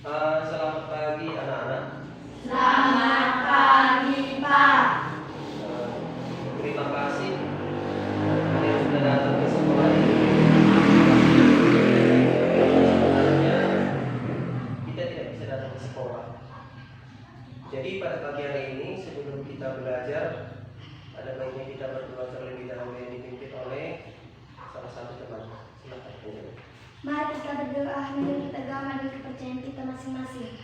Selamat pagi anak-anak. Selamat pagi, Pak. Terima kasih kalian sudah datang ke sekolah ini. Sebenarnya kita tidak bisa datang ke sekolah. Jadi pada pagi hari ini sebelum kita belajar, ada baiknya kita berdoa terlebih dahulu yang dipimpin oleh salah satu teman. Silakan. Mari kita berdoa menurut agama dan kepercayaan kita masing-masing.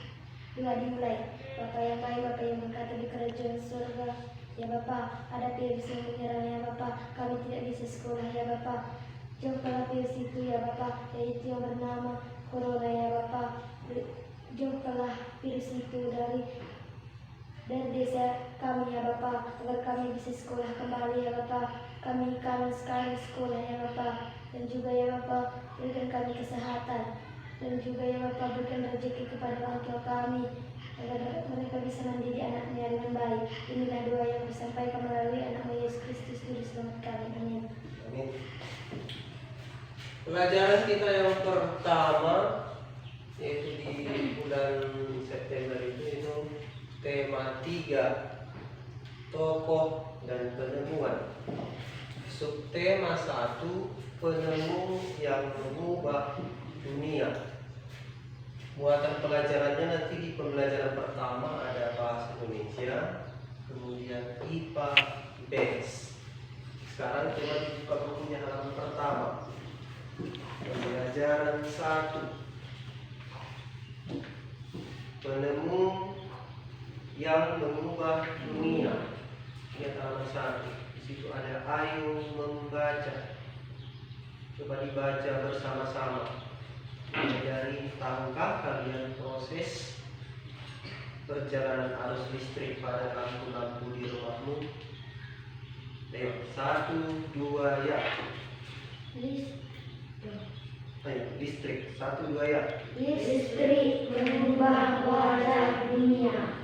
Doa dimulai. Bapa yang baik, Bapa yang berkata di kerajaan surga. Ya Bapa, ada virus yang menyerang ya Bapa. Kami tidak bisa sekolah ya Bapa. Jauhkanlah virus itu ya Bapa, yaitu yang bernama Corona ya Bapa. Jauhkanlah virus itu dari desa kami ya Bapa, agar kami bisa sekolah kembali ya Bapa. Kami kangen sekali sekolah ya Bapa. Dan juga ya Bapa, berikan kami kesehatan. Dan juga ya Bapa, berikan rezeki kepada orang tua kami, agar mereka bisa mendidik anaknya dengan baik. Inilah doa yang disampaikan melalui anak Yesus Kristus Juru Selamat kami. Amin. Amin. Pelajaran kita yang pertama, yaitu di bulan September itu tema 3, tokoh dan penemuan. Subtema 1, penemu yang mengubah dunia. Muatan pelajarannya nanti di pembelajaran pertama ada bahasa Indonesia, kemudian IPA IPS. Sekarang coba dibuka bukunya halaman pertama. Pembelajaran 1, penemu yang mengubah dunia. Lihat halaman 1. Di situ ada ayo membaca. Coba dibaca bersama-sama. Dari tahukah kalian proses perjalanan arus listrik pada lampu-lampu di rumahmu? Ayo, 1, 2 ya. Ayo, listrik. 1, 2 ya. Listrik mengubah wajah dunia.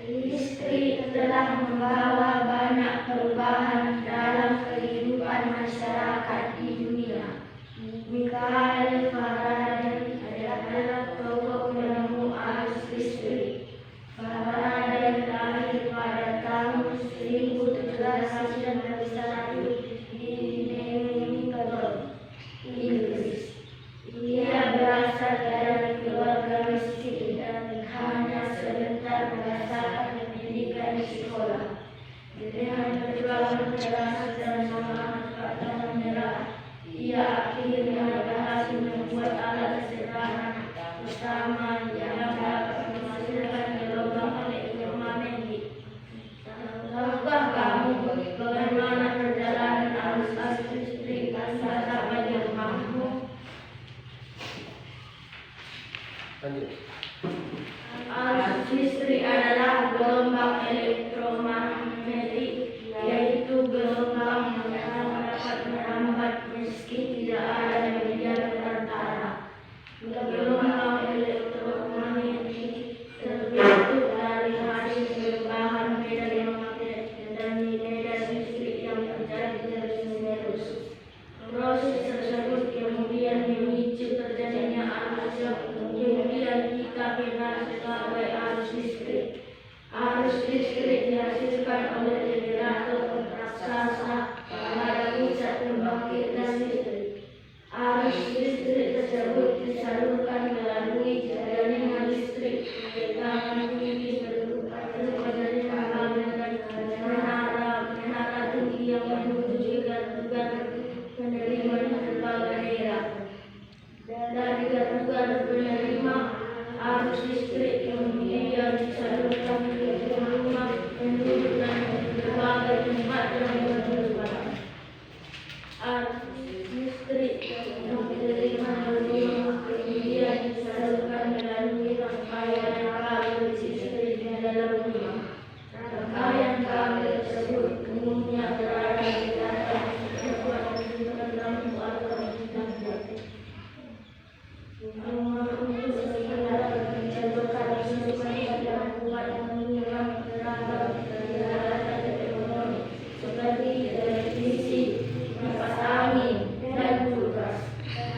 Listrik telah membawa banyak perubahan dalam kehidupan masyarakat di dunia. Michael Faraday adalah tokoh penemu arus listrik. Faraday lahir pada tahun 1791 di Newcastle, Inggris. Ia berasal dari keluarga miskin dan hanya sebentar merasakan pendidikan di sekolah. Dengan perjuangan keras dan semangat tak menyerah, ia akhirnya berhasil membuat alat sederhana pertama yang dapat menghasilkan gelombang elektromagnetik. Tahukah kamu bagaimana perjalanan arus listrik sampai di rumahmu? Lanjut. Arus listrik adalah gelombang elektromagnetik, yaitu gelombang yang dapat merambat meski tidak ada media perantara. Gelombang elektromagnetik terbentuk dari hasil perubahan medan magnet dan medan listrik yang terjadi terus-menerus. Proses tersebut kemudian memicu terjadinya arus yang kemudian kita kenal sebagai arus listrik. Arus listrik dihasilkan oleh generator raksasa pada pusat pembangkitan listrik. Arus listrik tersebut disalurkan melalui jaringan listrik tegangan tinggi berupa kabel dan menara tinggi yang menuju gardu penerima di berbagai daerah. Dari gardu penerima, arus listrik kemudian disalurkan ke rumah penduduk dan berbagai tempat yang berbeda. Arus listrik yang diterima dari rumah kemudian disalurkan melalui rangkaian kabel listrik di dalam rumah. Rangkaian kabel tersebut umumnya berada di atas sebuah lampu atau internet. Rumah untuk sekedar menjadikan listrik yang kuat mengurangi tenaga peralatan ekonomi seperti televisi, kipas angin, dan kulkas.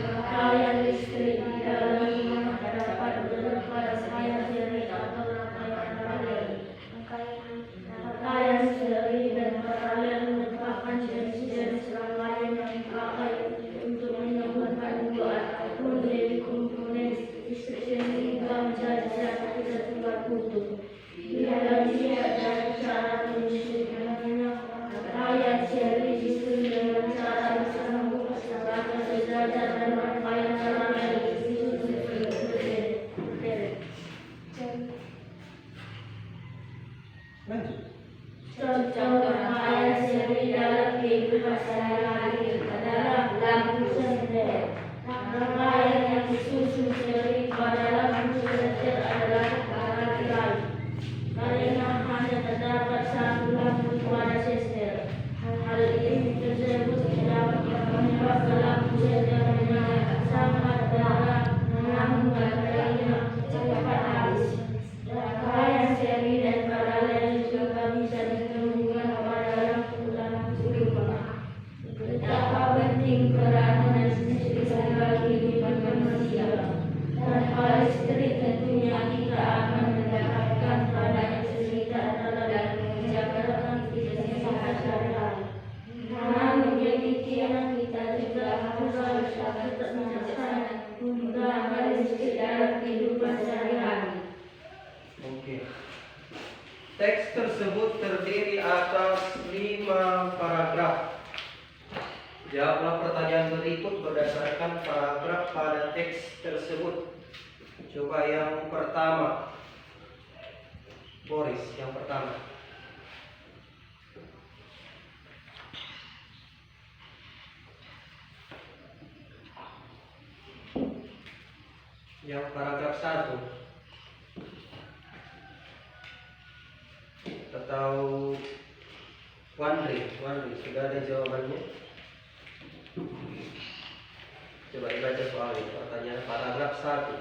Rangkaian listrik di dalam rumah dapat berlepas listrik dalam kehidupan sehari-hari. Oke. Teks tersebut terdiri atas 5 paragraf. Jawablah pertanyaan berikut berdasarkan paragraf pada teks tersebut. Coba yang pertama. Boris, yang pertama. Yang paragraf 1. Atau Wandri, sudah ada jawabannya? Coba dibaca soalnya. Pertanyaan paragraf 1.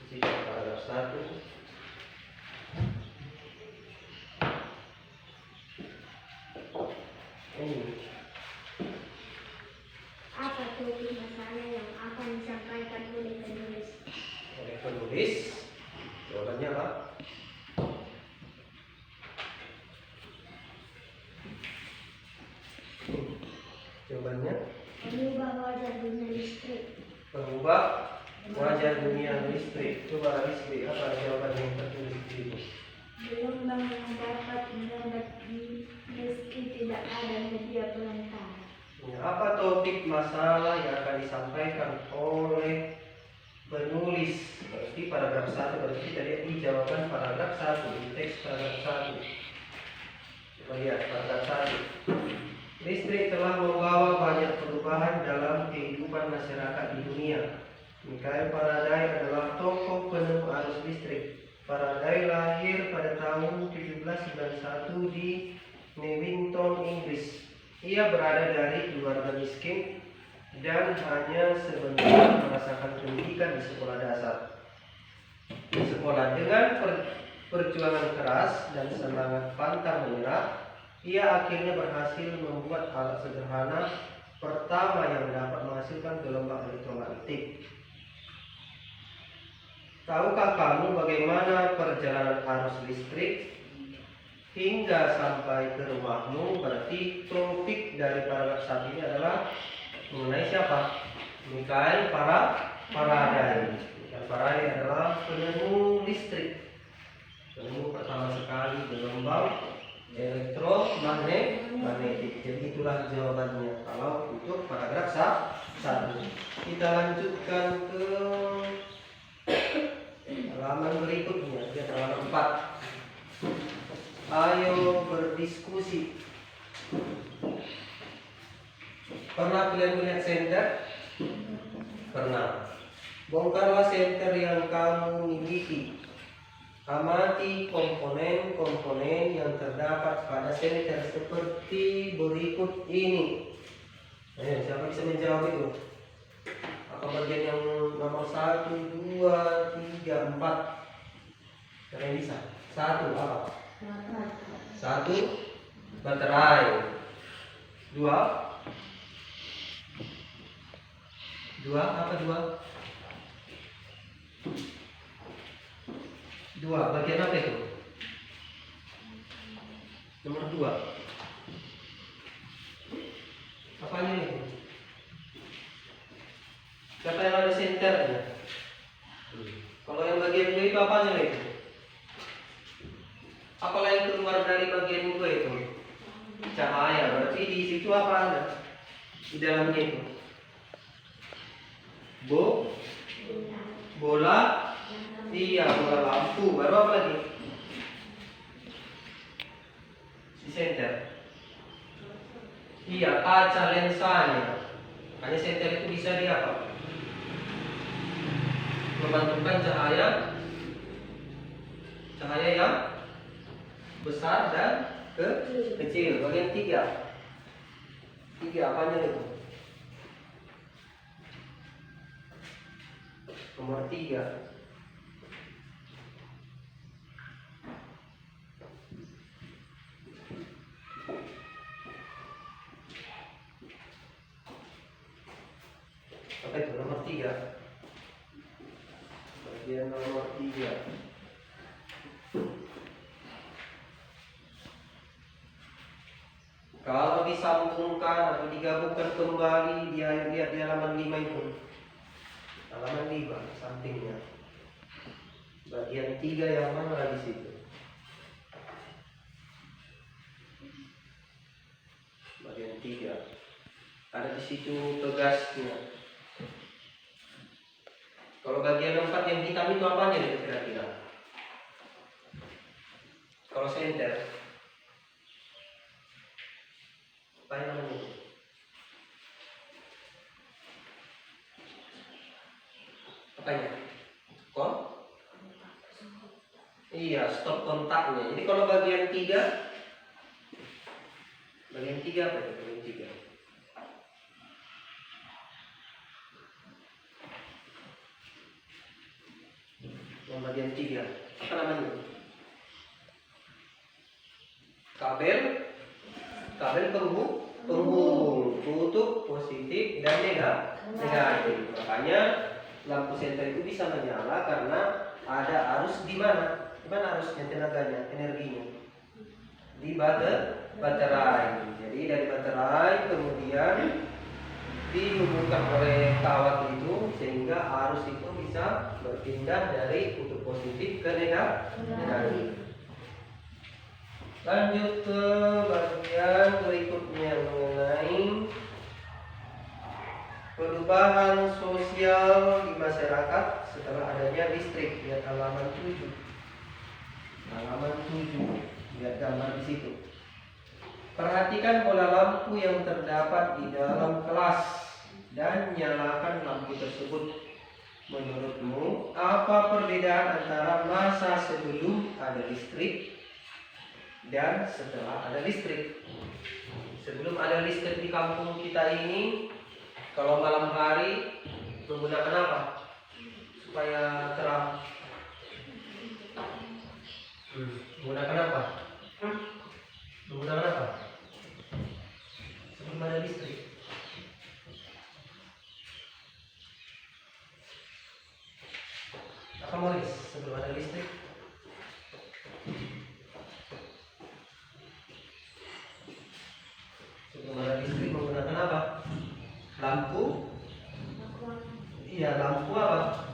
Di sini paragraf 1. Apa topik masalah yang akan disampaikan oleh penulis? Oleh penulis, jawabannya apa? Jawabannya Mengubah wajah dunia listrik. mengubah wajah dunia listrik. Coba Rizky, apa jawaban yang tertulis di situ? Gelombang yang dapat menyambat di meski tidak ada media pelantara. Apa topik masalah yang akan disampaikan oleh penulis? Berarti paragraf 1. Berarti kita lihat di jawaban paragraf 1, di teks paragraf 1. Coba lihat paragraf 1. Listrik telah membawa banyak perubahan dalam kehidupan masyarakat di dunia. Michael Faraday adalah tokoh penemuh arus listrik. Faraday lahir pada tahun 1791 di Newington, Inggris. Ia berada dari keluarga miskin dan hanya sebentar merasakan pendidikan di sekolah dasar. Di sekolah dengan perjuangan keras dan semangat pantang menyerah, ia akhirnya berhasil membuat alat sederhana pertama yang dapat menghasilkan gelombang elektromagnetik. Tahukah kamu bagaimana perjalanan arus listrik hingga sampai ke rumahmu? Berarti topik dari paragraf 1 ini adalah mengenai siapa? Michael Faraday. Michael Faraday adalah penemu listrik. Penemu pertama sekali gelombang elektromagnetik. Jadi itulah jawabannya kalau untuk paragraf 1. Kita lanjutkan ke halaman berikutnya, di halaman 4. Ayo berdiskusi. Pernah kalian melihat senter? Pernah. Bongkarlah senter yang kamu miliki. Amati komponen-komponen yang terdapat pada senter seperti berikut ini. Siapa bisa menjawab itu? Apa bagian yang nomor 1, 2, 3, 4? Siapa yang bisa? 1 apa? 1 baterai. 2 apa 2 bagian apa itu? Nomor 2. Apanya itu? Kata yang ada senternya. Kalau yang bagian 2 itu apanya itu? Apalah yang keluar dari bagian 2 itu? Cahaya. Berarti di situ apa ada? Di dalamnya itu? Bola. Iya, bola lampu. Baru apa lagi? Di senter. Iya, kaca lensanya. Hanya senter itu bisa di apa? Memantulkan cahaya yang besar dan kecil. Bagian 3 apanya itu? Nomor 3. Apa itu nomor 3? Bagian nomor 3. Kalau disambungkan atau digabungkan kembali, dia lihat di halaman 5 itu. halaman 5 sampingnya. Bagian 3 yang mana di situ? Bagian 3. Ada di situ tegasnya. Kalau bagian 4 yang hitam itu apanya itu kira-kira? Kalau senter, apa yang namanya? Apanya? Kok? Iya, stop kontaknya. Jadi kalau bagian 3 apa itu? Bagian 3. Yang bagian 3 apa namanya? Kabel penghubung kutub positif dan negatif. Makanya lampu senter itu bisa menyala karena ada arus di mana? Di mana arusnya, tenaganya, energinya? Di baterai. Jadi dari baterai kemudian dihubungkan oleh kawat itu sehingga arus itu bisa berpindah dari kutub positif ke negatif. Lanjut ke bagian berikutnya mengenai perubahan sosial di masyarakat setelah adanya listrik. Lihat halaman 7. Halaman 7. Lihat gambar di situ. Perhatikan pola lampu yang terdapat di dalam kelas dan nyalakan lampu tersebut. Menurutmu, apa perbedaan antara masa sebelum ada listrik dan setelah ada listrik? Sebelum ada listrik di kampung kita ini, kalau malam hari menggunakan apa supaya terang? Menggunakan apa? Menggunakan apa? Sebelum ada listrik. Apa Morris? Sebelum ada listrik. Sebelum ada listrik menggunakan apa? Lampu? Iya, lampu apa?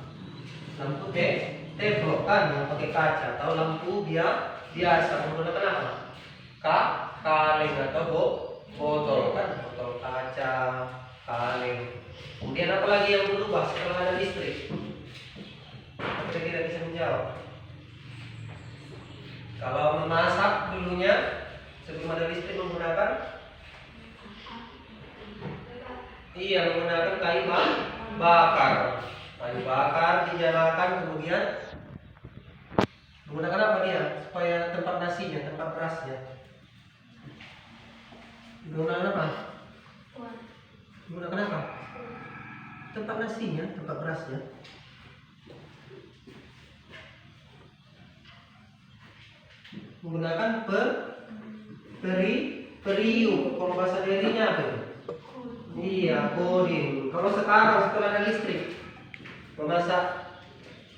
Lampu teflon kan yang pakai kaca. Atau lampu biasa menggunakan apa? Kaleng atau botol kan? Botol kaca, kaleng. Kemudian apa lagi yang berubah setelah ada listrik? Kita tidak bisa menjawab. Kalau memasak dulunya sebelum ada listrik menggunakan menggunakan kayu bakar. Kayu bakar dinyalakan kemudian menggunakan apa dia? Supaya tempat nasinya, tempat berasnya. Menggunakan apa? Menggunakan apa? Tempat nasinya, tempat berasnya. Menggunakan periuk. Kalau bahasa dirinya apa? Iya, kodin. Kalau sekarang setelah ada listrik, memasak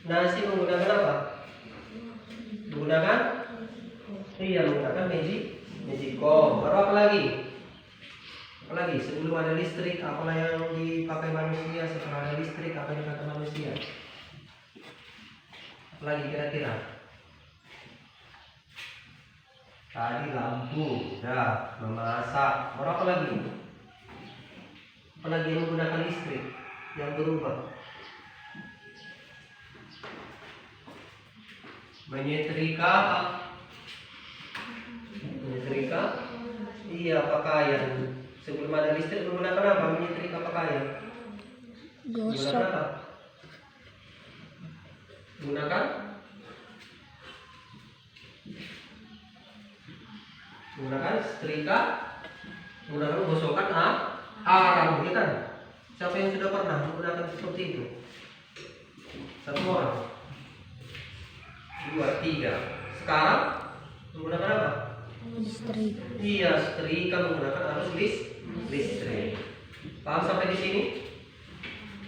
nasi menggunakan apa? Menggunakan magicom. Baru apa lagi? Apalagi sebelum ada listrik, apalah yang dipakai manusia? Setelah ada listrik, apa yang dipakai manusia? Apalagi kira-kira? Tadi lampu, memasak. Baru apa lagi? Apalagi yang menggunakan listrik yang berubah? Menyetrika apa? Menyetrika? Iya, pakaian. Sebelum ada listrik menggunakan apa? Menyetrika pakaian. Menggunakan apa? Menggunakan setrika, menggunakan gosokkan arang, ya kan? Siapa yang sudah pernah menggunakan seperti itu? 1 orang, 2, 3. Sekarang menggunakan apa? Listrik. Iya, setrika menggunakan arus listrik. Paham sampai di sini?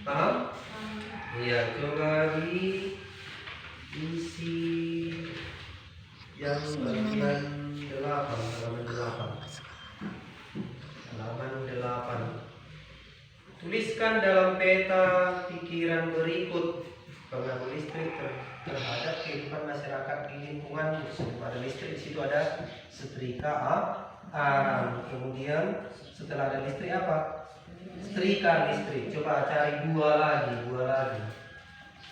Paham? Iya, coba diisi yang bagian 8, halaman 8. Halaman 8. Tuliskan dalam peta pikiran berikut pengaruh listrik terhadap kehidupan masyarakat di lingkungan. Sebelum ada listrik, di situ ada setrika arang. Kemudian setelah ada listrik apa? Setrika listrik. Coba cari dua lagi.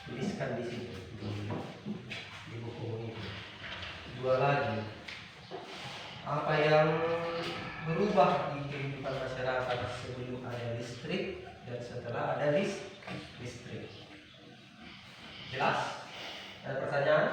Tuliskan di situ di buku ini. Dua lagi. Apa yang berubah di kehidupan masyarakat sebelum ada listrik dan setelah ada listrik? Jelas? Ada pertanyaan?